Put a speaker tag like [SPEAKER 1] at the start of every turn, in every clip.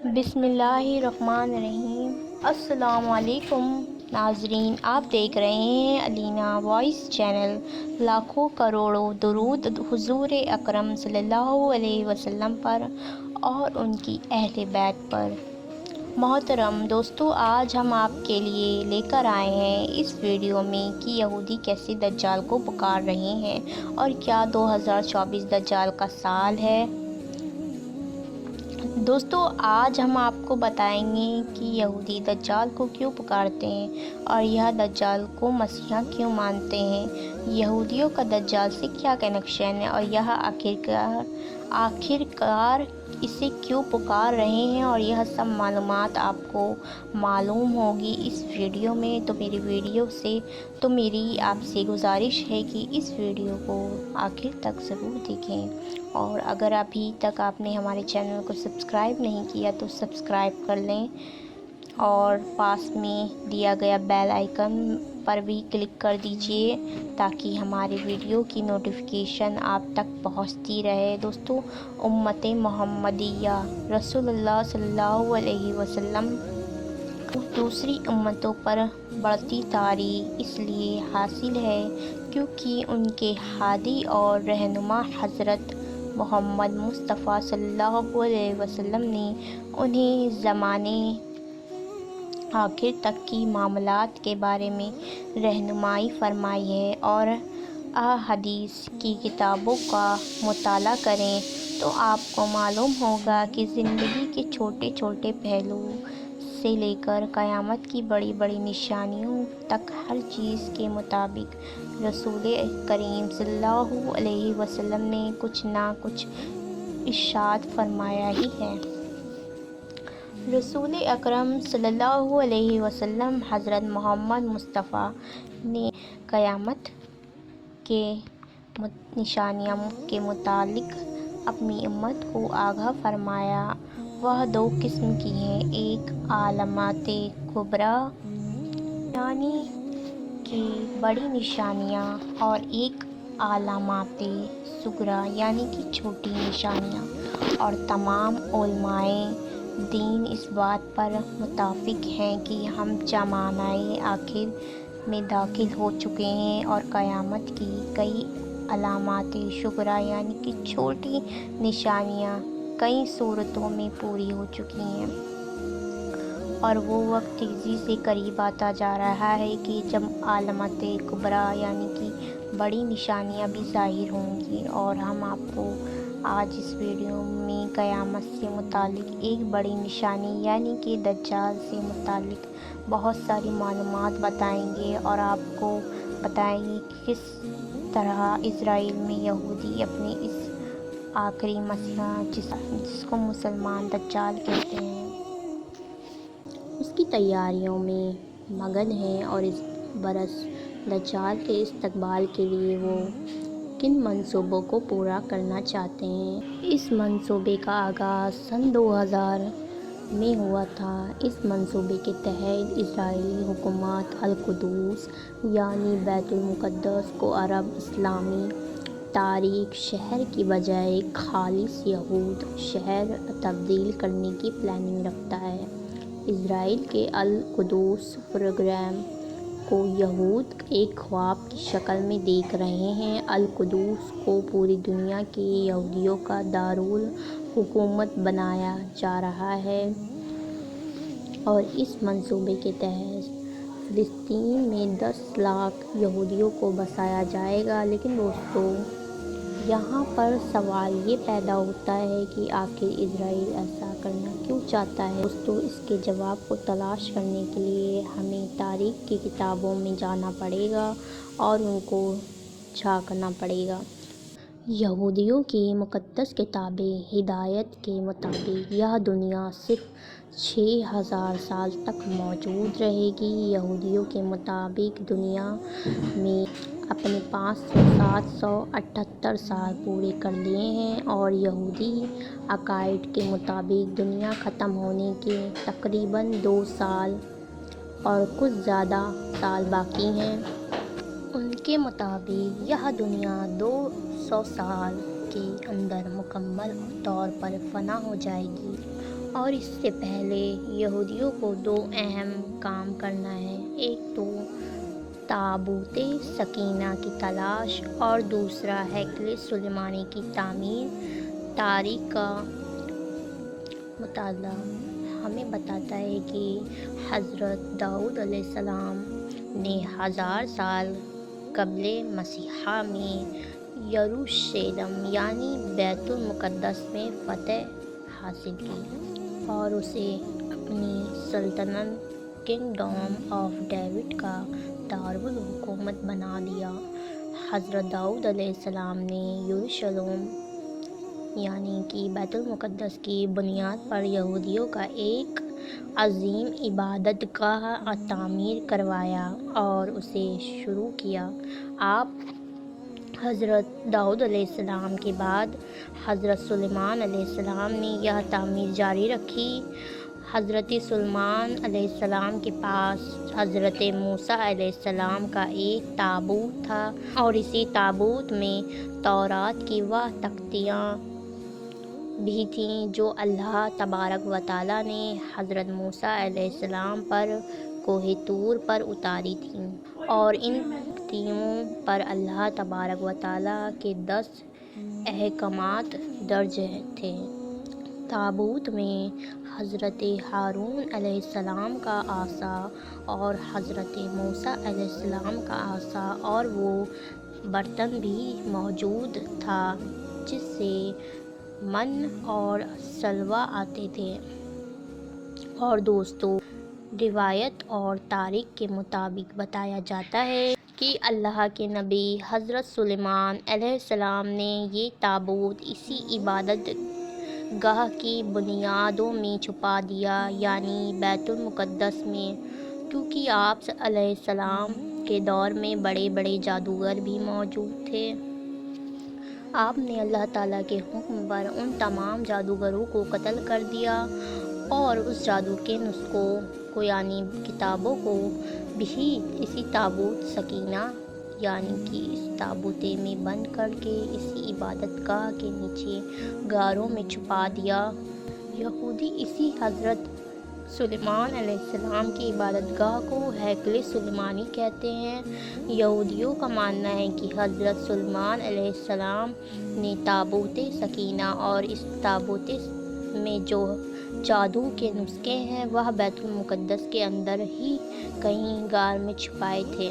[SPEAKER 1] بسم اللہ الرحمن الرحیم۔ السلام علیکم ناظرین، آپ دیکھ رہے ہیں علینا وائس چینل۔ لاکھوں کروڑوں درود حضور اکرم صلی اللہ علیہ وسلم پر اور ان کی اہل بیت پر۔ محترم دوستو، آج ہم آپ کے لیے لے کر آئے ہیں اس ویڈیو میں کہ یہودی کیسے دجال کو پکار رہے ہیں اور کیا 2024 دجال کا سال ہے۔ دوستو، آج ہم آپ کو بتائیں گے کہ یہودی دجال کو کیوں پکارتے ہیں اور یہ دجال کو مسیحا کیوں مانتے ہیں، یہودیوں کا دجال سے کیا کنیکشن ہے اور یہ آخرکار اسے کیوں پکار رہے ہیں، اور یہ سب معلومات آپ کو معلوم ہوگی اس ویڈیو میں۔ تو میری آپ سے گزارش ہے کہ اس ویڈیو کو آخر تک ضرور دیکھیں، اور اگر ابھی تک آپ نے ہمارے چینل کو سبسکرائب نہیں کیا تو سبسکرائب کر لیں اور پاس میں دیا گیا بیل آئیکن پر بھی کلک کر دیجئے تاکہ ہمارے ویڈیو کی نوٹیفیکیشن آپ تک پہنچتی رہے۔ دوستو، امت محمدیہ رسول اللہ صلی اللہ علیہ وسلم دوسری امتوں پر بڑھتی تاریخ اس لیے حاصل ہے کیونکہ ان کے ہادی اور رہنما حضرت محمد مصطفیٰ صلی اللہ علیہ وسلم نے انہیں زمانے آخر تک کی معاملات کے بارے میں رہنمائی فرمائی ہے، اور احادیث کی کتابوں کا مطالعہ کریں تو آپ کو معلوم ہوگا کہ زندگی کے چھوٹے چھوٹے پہلو سے لے کر قیامت کی بڑی بڑی نشانیوں تک ہر چیز کے مطابق رسول کریم صلی اللہ علیہ وسلم نے کچھ نہ کچھ ارشاد فرمایا ہی ہے۔ رسول اکرم صلی اللہ علیہ وسلم حضرت محمد مصطفیٰ نے قیامت کے نشانیوں کے متعلق اپنی امت کو آگاہ فرمایا۔ وہ دو قسم کی ہیں، ایک علامات کبریٰ یعنی کہ بڑی نشانیاں، اور ایک علامات صغریٰ یعنی کہ چھوٹی نشانیاں، اور تمام علماء دین اس بات پر متفق ہیں کہ ہم زمانۂ آخر میں داخل ہو چکے ہیں اور قیامت کی کئی علامات صغریٰ یعنی کہ چھوٹی نشانیاں کئی صورتوں میں پوری ہو چکی ہیں، اور وہ وقت تیزی سے قریب آتا جا رہا ہے کہ جب علامات کبریٰ یعنی کہ بڑی نشانیاں بھی ظاہر ہوں گی۔ اور ہم آپ کو آج اس ویڈیو میں قیامت سے متعلق ایک بڑی نشانی یعنی کہ دجال سے متعلق بہت ساری معلومات بتائیں گے، اور آپ کو بتائیں گے کہ کس طرح اسرائیل میں یہودی اپنے اس آخری مسیحا جس کو مسلمان دجال کہتے ہیں اس کی تیاریوں میں مگن ہیں، اور اس برس دجال کے استقبال کے لیے وہ کن منصوبوں کو پورا کرنا چاہتے ہیں۔ اس منصوبے کا آغاز سن 2000 میں ہوا تھا۔ اس منصوبے کے تحت اسرائیلی حکومت القدس یعنی بیت المقدس کو عرب اسلامی تاریخ شہر کی بجائے خالص یہود شہر تبدیل کرنے کی پلاننگ رکھتا ہے۔ اسرائیل کے القدس پروگرام کو یہود ایک خواب کی شکل میں دیکھ رہے ہیں۔ القدس کو پوری دنیا کے یہودیوں کا دارالحکومت بنایا جا رہا ہے، اور اس منصوبے کے تحت فلسطین میں 10 لاکھ یہودیوں کو بسایا جائے گا۔ لیکن دوستو، یہاں پر سوال یہ پیدا ہوتا ہے کہ آخر اسرائیل ایسا کرنا کیوں چاہتا ہے؟ دوستو، اس کے جواب کو تلاش کرنے کے لیے ہمیں تاریخ کی کتابوں میں جانا پڑے گا اور ان کو جھانکنا پڑے گا۔ یہودیوں کی مقدس کتاب ہدایت کے مطابق یہ دنیا صرف 6000 سال تک موجود رہے گی۔ یہودیوں کے مطابق دنیا میں اپنے 778 سال پورے کر لیے ہیں، اور یہودی عقائد کے مطابق دنیا ختم ہونے کے تقریباً 2 سال اور کچھ زیادہ سال باقی ہیں۔ ان کے مطابق یہ دنیا 200 سال کے اندر مکمل طور پر فنا ہو جائے گی، اور اس سے پہلے یہودیوں کو 2 اہم کام کرنا ہے، ایک تو تابوت سکینہ کی تلاش اور دوسرا ہیکل سلیمانی کی تعمیر۔ تاریخ کا مطالعہ ہمیں بتاتا ہے کہ حضرت داؤد علیہ السلام نے 1000 سال قبل مسیح میں یروشلم یعنی بیت المقدس میں فتح حاصل کی اور اسے اپنی سلطنت کنگڈم آف ڈیوڈ کا دارالحکومت بنا دیا۔ حضرت داؤد علیہ السلام نے یروشلم یعنی کہ بیت المقدس کی بنیاد پر یہودیوں کا ایک عظیم عبادت گاہ تعمیر کروایا اور اسے شروع کیا۔ آپ حضرت داؤد علیہ السلام کے بعد حضرت سلیمان علیہ السلام نے یہ تعمیر جاری رکھی۔ حضرت سلیمان علیہ السلام کے پاس حضرت موسیٰ علیہ السلام کا ایک تابوت تھا اور اسی تابوت میں تورات کی وہ تختیاں بھی تھیں جو اللہ تبارک و تعالیٰ نے حضرت موسیٰ علیہ السلام پر کوہ طور پر اتاری تھیں، اور ان تختیوں پر اللہ تبارک و تعالیٰ کے 10 احکامات درج تھے۔ تابوت میں حضرت ہارون علیہ السلام کا عصا اور حضرت موسیٰ علیہ السلام کا عصا اور وہ برتن بھی موجود تھا جس سے من اور سلوہ آتے تھے۔ اور دوستو، روایت اور تاریخ کے مطابق بتایا جاتا ہے کہ اللہ کے نبی حضرت سلیمان علیہ السلام نے یہ تابوت اسی عبادت گاہ کی بنیادوں میں چھپا دیا یعنی بیت المقدس میں، کیونکہ آپ علیہ السلام کے دور میں بڑے بڑے جادوگر بھی موجود تھے۔ آپ نے اللہ تعالیٰ کے حکم پر ان تمام جادوگروں کو قتل کر دیا اور اس جادو کے نسخوں کو یعنی کتابوں کو بھی اسی تابوت سکینہ یعنی کہ اس تابوتے میں بند کر کے اسی عبادت گاہ کے نیچے غاروں میں چھپا دیا۔ یہودی اسی حضرت سلیمان علیہ السلام کی عبادت گاہ کو ہیکل سلیمانی کہتے ہیں۔ یہودیوں کا ماننا ہے کہ حضرت سلیمان علیہ السلام نے تابوت سکینہ اور اس تابوت میں جو جادو کے نسخے ہیں وہ بیت المقدس کے اندر ہی کہیں غار میں چھپائے تھے۔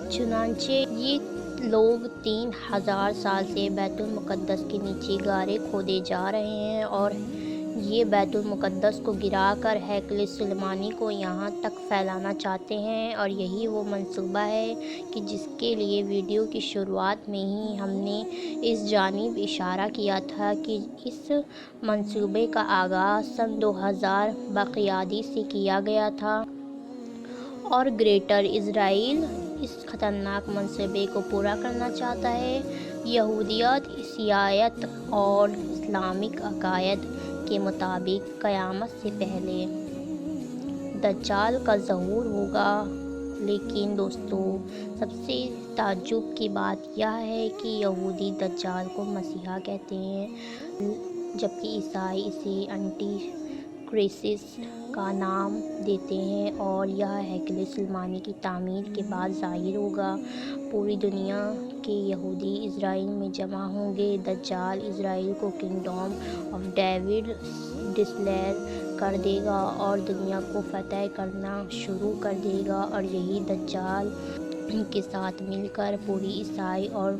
[SPEAKER 1] چنانچہ یہ لوگ 3000 سال سے بیت المقدس کے نیچے غاریں کھودے جا رہے ہیں اور یہ بیت المقدس کو گرا کر ہیکل سلیمانی کو یہاں تک پھیلانا چاہتے ہیں، اور یہی وہ منصوبہ ہے کہ جس کے لیے ویڈیو کی شروعات میں ہی ہم نے اس جانب اشارہ کیا تھا کہ اس منصوبے کا آغاز سن 2000 بقیادی سے کیا گیا تھا اور گریٹر اسرائیل اس خطرناک منصوبے کو پورا کرنا چاہتا ہے۔ یہودیت، عیسائیت اور اسلامک عقائد کے مطابق قیامت سے پہلے دجال کا ظہور ہوگا، لیکن دوستو سب سے تعجب کی بات یہ ہے کہ یہودی دجال کو مسیحا کہتے ہیں جبکہ عیسائی اسے اینٹی کرسٹ کا نام دیتے ہیں، اور یہ ہیکل سلیمانی کی تعمیر کے بعد ظاہر ہوگا۔ پوری دنیا کے یہودی اسرائیل میں جمع ہوں گے۔ دجال اسرائیل کو کنگڈم آف ڈیوڈ ڈسلر کر دے گا اور دنیا کو فتح کرنا شروع کر دے گا، اور یہی دجال کے ساتھ مل کر پوری عیسائی اور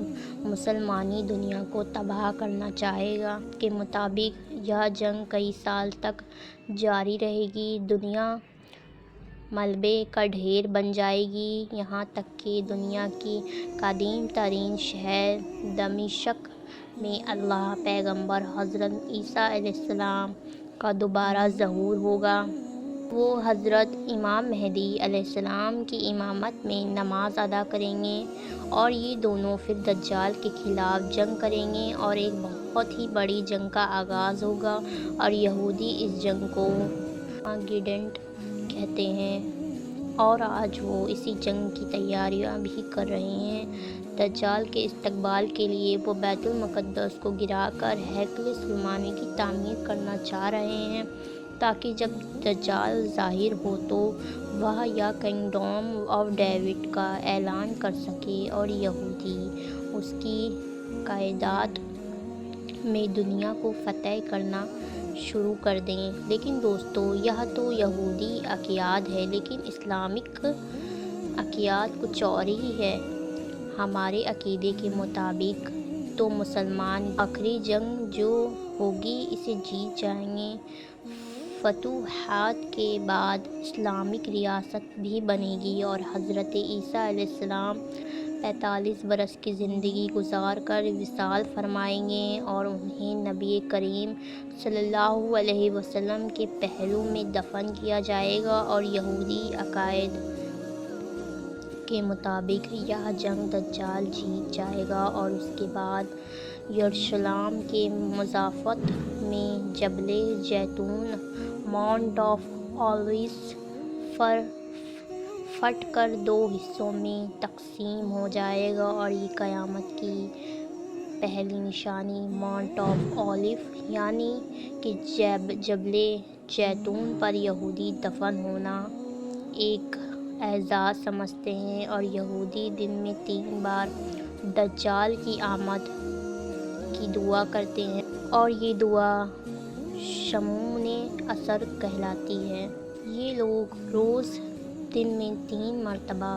[SPEAKER 1] مسلمانی دنیا کو تباہ کرنا چاہے گا۔ کے مطابق یہ جنگ کئی سال تک جاری رہے گی، دنیا ملبے کا ڈھیر بن جائے گی، یہاں تک کہ دنیا کی قدیم ترین شہر دمشق میں اللہ پیغمبر حضرت عیسیٰ علیہ السلام کا دوبارہ ظہور ہوگا۔ وہ حضرت امام مہدی علیہ السلام کی امامت میں نماز ادا کریں گے اور یہ دونوں پھر دجال کے خلاف جنگ کریں گے اور ایک بہت ہی بڑی جنگ کا آغاز ہوگا، اور یہودی اس جنگ کو آرمیگیڈن کہتے ہیں اور آج وہ اسی جنگ کی تیاریاں بھی کر رہے ہیں۔ دجال کے استقبال کے لیے وہ بیت المقدس کو گرا کر ہیکل سلیمانی کی تعمیر کرنا چاہ رہے ہیں، تاکہ جب دجال ظاہر ہو تو وہ یا کنگڈم آف ڈیوڈ کا اعلان کر سکے اور یہودی اس کی قیادت میں دنیا کو فتح کرنا شروع کر دیں۔ لیکن دوستو، یہ تو یہودی عقائد ہے، لیکن اسلامک عقائد کچھ اور ہی ہے۔ ہمارے عقیدے کے مطابق تو مسلمان آخری جنگ جو ہوگی اسے جیت جائیں گے۔ فتوحات کے بعد اسلامک ریاست بھی بنے گی اور حضرت عیسیٰ علیہ السلام 45 برس کی زندگی گزار کر وصال فرمائیں گے اور انہیں نبی کریم صلی اللہ علیہ وسلم کے پہلو میں دفن کیا جائے گا، اور یہودی عقائد کے مطابق یہ جنگ دجال جیت جائے گا، اور اس کے بعد یروشلم کے مضافات میں جبل زیتون ماؤنٹ آف اولیوز پھٹ کر 2 حصوں میں تقسیم ہو جائے گا، اور یہ قیامت کی پہلی نشانی ماؤنٹ آف اولیو یعنی کہ جبل زیتون پر یہودی دفن ہونا ایک اعزاز سمجھتے ہیں، اور یہودی دن میں 3 بار دجال کی آمد کی دعا کرتے ہیں، اور یہ دعا شمون اثر کہلاتی ہے۔ یہ لوگ روز دن میں 3 مرتبہ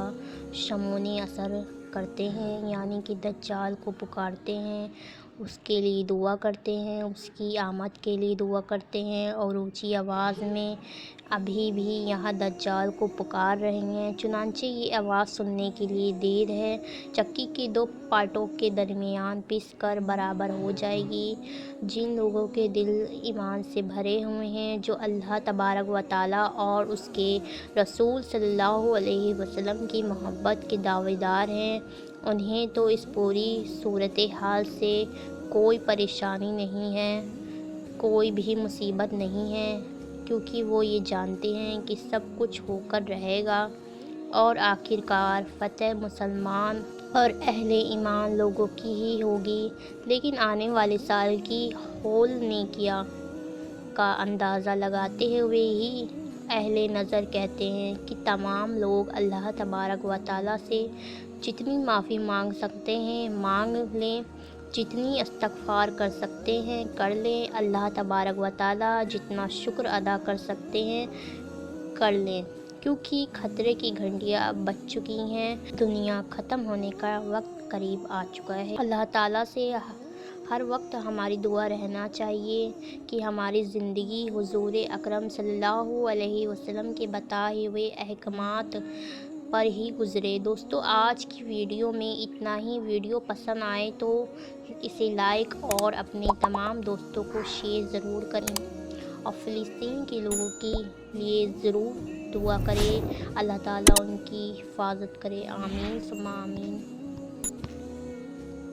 [SPEAKER 1] شمون اثر کرتے ہیں، یعنی کہ دجال کو پکارتے ہیں، اس کے لیے دعا کرتے ہیں، اس کی آمد کے لیے دعا کرتے ہیں، اور اونچی آواز میں ابھی بھی یہاں دجال کو پکار رہے ہیں۔ چنانچہ یہ آواز سننے کے لیے دیر ہے، چکی کے 2 پارٹوں کے درمیان پس کر برابر ہو جائے گی۔ جن لوگوں کے دل ایمان سے بھرے ہوئے ہیں، جو اللہ تبارک و تعالیٰ اور اس کے رسول صلی اللہ علیہ وسلم کی محبت کے دعویدار ہیں، انہیں تو اس پوری صورتحال سے کوئی پریشانی نہیں ہے، کوئی بھی مصیبت نہیں ہے، کیونکہ وہ یہ جانتے ہیں کہ سب کچھ ہو کر رہے گا، اور آخرکار فتح مسلمان اور اہل ایمان لوگوں کی ہی ہوگی۔ لیکن آنے والے سال کی ہول نیکیاں کا اندازہ لگاتے ہوئے ہی اہل نظر کہتے ہیں کہ تمام لوگ اللہ تبارک و تعالیٰ سے جتنی معافی مانگ سکتے ہیں مانگ لیں، جتنی استغفار کر سکتے ہیں کر لیں، اللہ تبارک و تعالیٰ جتنا شکر ادا کر سکتے ہیں کر لیں، کیونکہ خطرے کی گھنٹیاں اب بج چکی ہیں، دنیا ختم ہونے کا وقت قریب آ چکا ہے۔ اللہ تعالیٰ سے ہر وقت ہماری دعا رہنا چاہیے کہ ہماری زندگی حضور اکرم صلی اللہ علیہ وسلم کے بتائے ہوئے احکامات پر ہی گزرے۔ دوستو، آج کی ویڈیو میں اتنا ہی۔ ویڈیو پسند آئے تو اسے لائک اور اپنے تمام دوستوں کو شیئر ضرور کریں، اور فلسطین کے لوگوں کے لیے ضرور دعا کریں، اللہ تعالیٰ ان کی حفاظت کرے۔ آمین ثم آمین۔